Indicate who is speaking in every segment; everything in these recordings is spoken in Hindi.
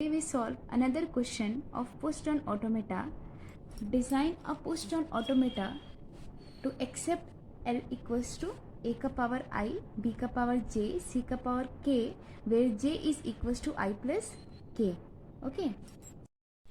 Speaker 1: We solve another question of push-down automata. Design a push-down automata to accept L equals to a का power I, b का power j, c का power k, where j is equals to I plus k. Okay.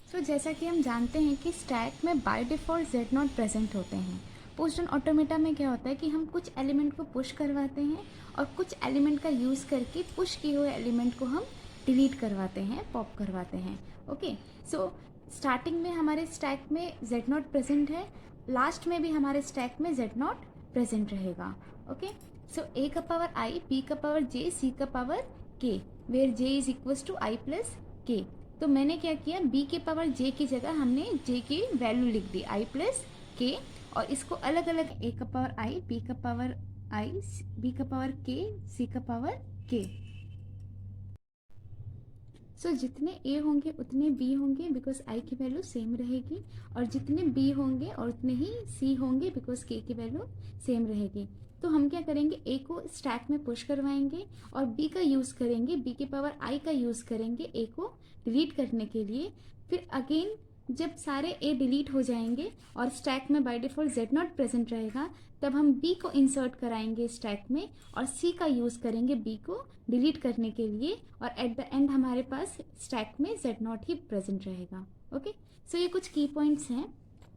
Speaker 1: So जैसा कि हम जानते हैं कि स्टैक में by default z naught present होते हैं. पुश डाउन ऑटोमेटा में क्या होता है कि हम कुछ एलिमेंट को पुश करवाते हैं और कुछ एलिमेंट का यूज़ करके पुश किए हुए एलिमेंट को हम डिलीट करवाते हैं, पॉप करवाते हैं. ओके, सो स्टार्टिंग में हमारे स्टैक में z नॉट प्रेजेंट है, लास्ट में भी हमारे स्टैक में z नॉट प्रेजेंट रहेगा. ओके, सो a का पावर i, b का पावर j, c का power k, where j is equals to i plus k. तो मैंने क्या किया, b के पावर j की जगह हमने j की वैल्यू लिख दी i प्लस k, और इसको अलग अलग a का पावर i, b का पावर i, b का पावर k, c का पावर k. सो जितने a होंगे उतने b होंगे बिकॉज i की वैल्यू सेम रहेगी, और जितने b होंगे और उतने ही c होंगे बिकॉज k की वैल्यू सेम रहेगी. तो हम क्या करेंगे, a को स्टैक में पुश करवाएंगे और b का यूज़ करेंगे, b के पावर i का यूज़ करेंगे a को डिलीट करने के लिए. फिर अगेन जब सारे a डिलीट हो जाएंगे और स्टैक में by default z naught present रहेगा, तब हम b को इंसर्ट कराएंगे स्टैक में और c का यूज़ करेंगे b को डिलीट करने के लिए, और एट द एंड हमारे पास स्टैक में z नॉट ही प्रेजेंट रहेगा. ओके, सो ये कुछ की पॉइंट्स हैं.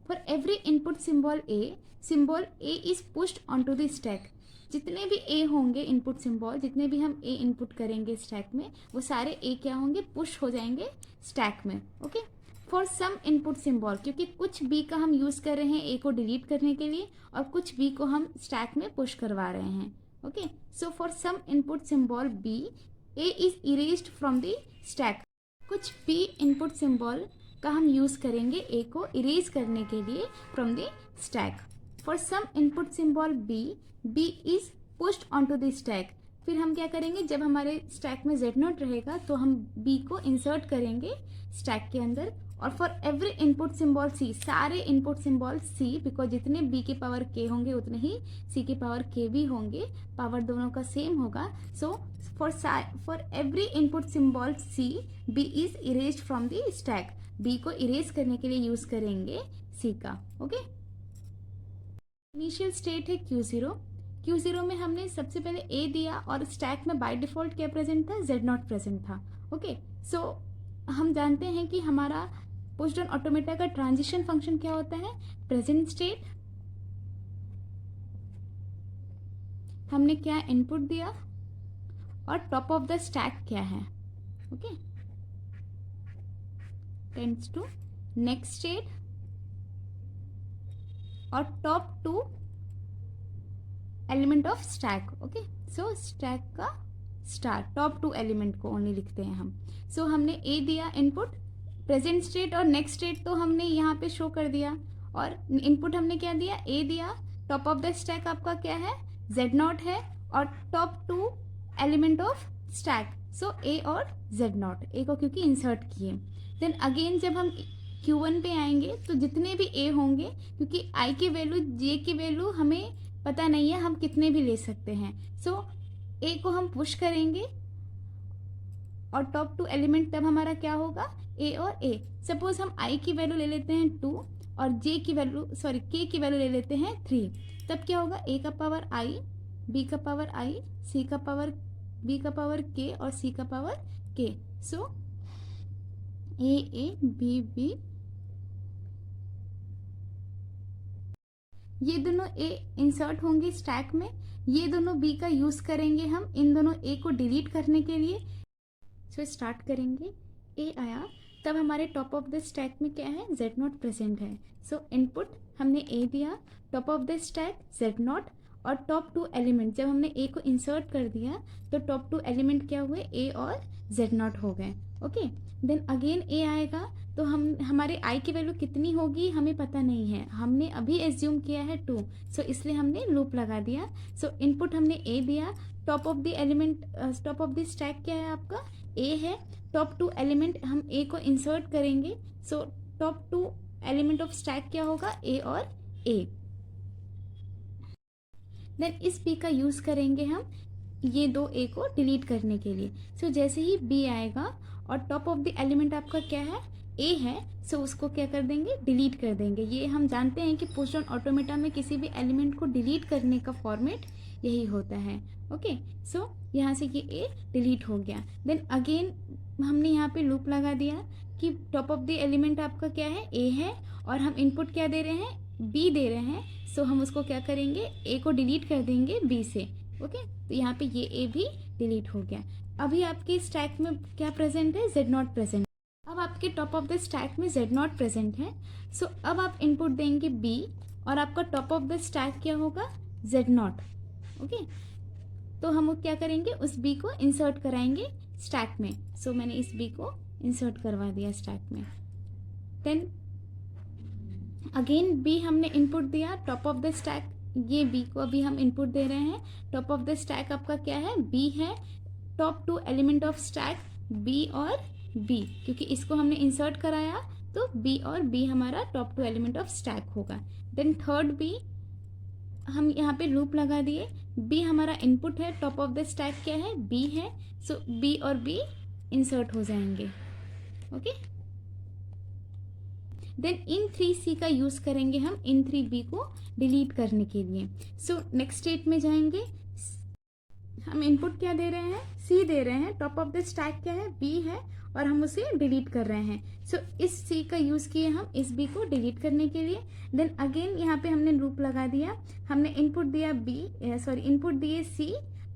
Speaker 1: For every input symbol a is pushed onto the stack. जितने भी a होंगे इनपुट सिंबल, जितने भी हम a इनपुट करेंगे स्टैक में, वो सारे a क्या होंगे, पुश हो जाएंगे स्टैक में. Okay, for some input symbol, क्योंकि कुछ b का हम यूज़ कर रहे हैं a को डिलीट करने के लिए और कुछ b को हम स्टैक में पुश करवा रहे हैं. Okay, so for some input symbol b, a is erased from the stack. कुछ b इनपुट सिंबल का हम यूज़ करेंगे a को इरेज करने के लिए from the stack. For some input symbol b is pushed onto the stack. फिर हम क्या करेंगे, जब हमारे स्टैक में z नॉट रहेगा तो हम b को इंसर्ट करेंगे स्टैक के अंदर. और for every input symbol c, सारे इनपुट सिंबल c, बिकॉज जितने b के पावर k होंगे उतने ही c के पावर k भी होंगे, पावर दोनों का सेम होगा. So for every input symbol c, b is erased from the stack. b को इरेज करने के लिए यूज करेंगे c का. ओके, इनिशियल स्टेट है Q0. Q0 में हमने सबसे पहले a दिया और स्टैक में बाय डिफॉल्ट क्या प्रेजेंट था, z नॉट प्रेजेंट था. ओके, सो हम जानते हैं कि हमारा पुश डाउन ऑटोमेटा का ट्रांजिशन फंक्शन क्या होता है, प्रेजेंट स्टेट, हमने क्या इनपुट दिया, और टॉप ऑफ द स्टैक क्या है. Okay, tends to next state और top to element of stack. Okay, so stack का स्टार, टॉप टू एलिमेंट को ओनली लिखते हैं हम. सो हमने a दिया इनपुट, प्रेजेंट स्टेट और नेक्स्ट स्टेट तो हमने यहाँ पे शो कर दिया, और इनपुट हमने क्या दिया, a दिया. टॉप ऑफ द स्टैक आपका क्या है, z नॉट है, और top to element of stack, so a और z नॉट, a को क्योंकि इंसर्ट किए. देन अगेन जब हम Q1 पे आएंगे तो जितने भी a होंगे, क्योंकि i की वैल्यू j की वैल्यू हमें पता नहीं है, हम कितने भी ले सकते हैं. सो a को हम पुश करेंगे और टॉप टू एलिमेंट तब हमारा क्या होगा, a और a. सपोज हम i की वैल्यू ले लेते हैं 2 और k की वैल्यू ले लेते हैं 3, तब क्या होगा, a का पावर i, b का पावर i, c का पावर b का पावर k और c का power k. So a b b, ये दोनों a इंसर्ट होंगे स्टैक में, ये दोनों b का यूज़ करेंगे हम इन दोनों a को डिलीट करने के लिए. सो स्टार्ट करेंगे, a आया, तब हमारे टॉप ऑफ द स्टैक में क्या है, z नॉट प्रेजेंट है. सो इनपुट हमने a दिया, top of the stack z not, और टॉप टू एलिमेंट जब हमने a को इंसर्ट कर दिया तो टॉप टू एलिमेंट क्या हुए, a और z नॉट हो गए. ओके, देन अगेन a आएगा तो हम हमारे i की वैल्यू कितनी होगी हमें पता नहीं है, हमने अभी एज्यूम किया है 2, सो इसलिए हमने लूप लगा दिया. सो इनपुट हमने a दिया, top of the element, top of the stack क्या है आपका, a है. टॉप टू एलिमेंट हम a को इंसर्ट करेंगे, so top to element of stack क्या होगा, a और a. देन इस b का यूज़ करेंगे हम ये दो a को डिलीट करने के लिए. सो जैसे ही b आएगा और टॉप ऑफ द एलिमेंट आपका क्या है, ए है, सो उसको क्या कर देंगे, डिलीट कर देंगे। ये हम जानते हैं कि पुश डाउन ऑटोमेटा में किसी भी एलिमेंट को डिलीट करने का फॉर्मेट यही होता है। ओके, सो यहाँ से ये ए डिलीट हो गया। देन अगेन हमने यहाँ पे लूप लगा दिया कि टॉप ऑफ द एलिमेंट आपका क्या है, ए है, और हम इनपुट क्या दे रहे हैं, बी दे रहे हैं, सो हम उसको क्या करेंगे, ए को डिलीट कर देंगे बी से। ओके, तो यहाँ पे ये ए भी डिलीट हो गया। अभी आपके स्टैक में क्या प्रेजेंट है, जेड नॉट प्रेजेंट। अब आपके टॉप ऑफ द स्टैक में जेड नॉट प्रेजेंट है, सो अब आप इनपुट देंगे बी और आपका टॉप ऑफ द स्टैक क्या होगा, जेड नॉट। ओके, तो हम क्या करेंगे, उस बी को इंसर्ट कराएंगे स्टैक में। सो मैंने इस बी को इंसर्ट करवा दिया स्टैक में। देन अगेन बी हमने इनपुट दिया, टॉप ऑफ द स्टैक, ये बी को अभी हम इनपुट दे रहे हैं। टॉप ऑफ द स्टैक आपका क्या है, बी है, top to element of stack B और बी, क्योंकि इसको हमने इंसर्ट कराया तो बी और बी हमारा top to element of stack होगा। देन थर्ड बी हम यहाँ पे लूप लगा दिए, बी हमारा इनपुट है, टॉप ऑफ द स्टैक क्या है, बी है, सो बी और बी इंसर्ट हो जाएंगे। ओके, देन इन 3C का यूज करेंगे हम इन 3B को डिलीट करने के लिए। सो नेक्स्ट स्टेट में जाएंगे, हम इनपुट क्या दे रहे हैं, C दे रहे हैं, टॉप ऑफ द स्टैक क्या है, B है, और हम उसे डिलीट कर रहे हैं। सो इस C का यूज किए हम इस B को डिलीट करने के लिए। देन अगेन यहाँ पे हमने लूप लगा दिया, हमने इनपुट दिया इनपुट दिए C,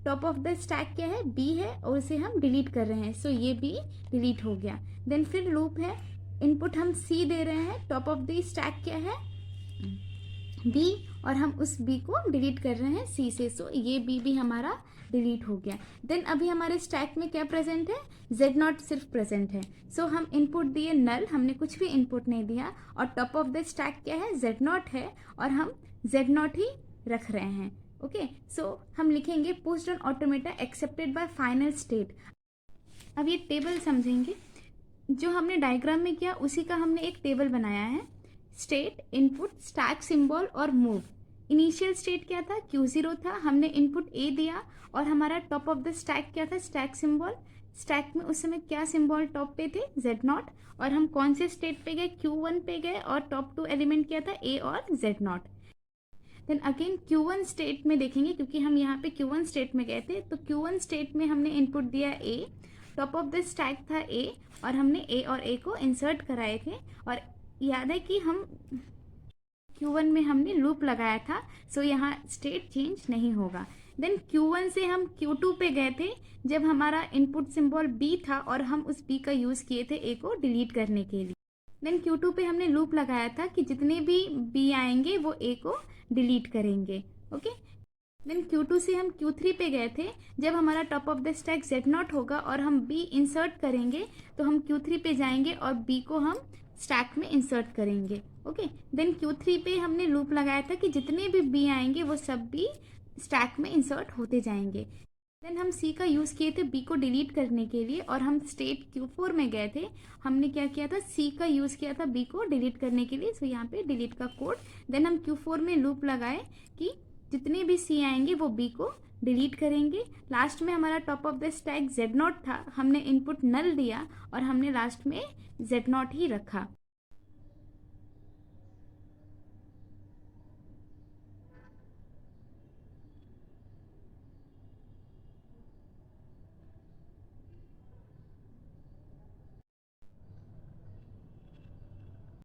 Speaker 1: top of the stack क्या है, B है, और उसे हम डिलीट कर रहे हैं, सो ये B डिलीट हो गया। देन फिर लूप है, इनपुट हम C दे रहे हैं, टॉप ऑफ द स्टैक क्या है, B, और हम उस B को डिलीट कर रहे हैं C से, सो ये B भी हमारा डिलीट हो गया। देन अभी हमारे स्टैक में क्या प्रेजेंट है, जेड नॉट सिर्फ प्रेजेंट है, सो हम इनपुट दिए नल, हमने कुछ भी इनपुट नहीं दिया, और टॉप ऑफ द स्टैक क्या है, जेड नॉट है, और हम जेड नॉट ही रख रहे हैं। ओके, सो हम लिखेंगे push down automata accepted by final state. अब ये टेबल समझेंगे, जो हमने डायग्राम में किया उसी का हमने एक टेबल बनाया है। स्टेट, इनपुट, स्टैक सिंबल और मूव। इनिशियल स्टेट क्या था, Q0 था, हमने इनपुट A दिया, और हमारा टॉप ऑफ द स्टैक क्या था, स्टैक सिंबल। स्टैक में उस समय क्या सिंबल टॉप पे थे, Z0, और हम कौन से स्टेट पे गए, Q1 पे गए, और टॉप टू एलिमेंट क्या था, A और Z0। Then again Q1 state में देखेंगे, क्योंकि हम यहाँ पे Q1 स्टेट में गए थे, तो Q1 स्टेट में हमने इनपुट दिया A, top of the stack था A, और हमने A और A को इंसर्ट कराए थे, और याद है कि हम Q1 में हमने लूप लगाया था, सो यहाँ स्टेट चेंज नहीं होगा। देन Q1 से हम Q2 पे गए थे, जब हमारा इनपुट सिंबल B था, और हम उस B का यूज़ किए थे A को डिलीट करने के लिए। देन Q2 पे हमने लूप लगाया था कि जितने भी B आएंगे वो A को डिलीट करेंगे। ओके, देन Q2 से हम Q3 पे गए थे, जब हमारा top of the stack Z0 होगा और हम B इंसर्ट करेंगे, तो हम Q3 पे जाएंगे और B को हम स्टैक में इंसर्ट करेंगे। ओके, देन Q3 पे हमने लूप लगाया था कि जितने भी B आएंगे वो सब भी स्टैक में इंसर्ट होते जाएंगे। देन हम C का यूज़ किए थे B को डिलीट करने के लिए, और हम स्टेट Q4 में गए थे, हमने क्या किया था, C का यूज़ किया था B को डिलीट करने के लिए, सो यहाँ पे डिलीट का कोड। देन हम Q4 में लूप लगाए कि जितने भी C आएंगे वो B को डिलीट करेंगे। लास्ट में हमारा top of the stack Z0 था, हमने इनपुट नल दिया, और हमने लास्ट में Z0 ही रखा।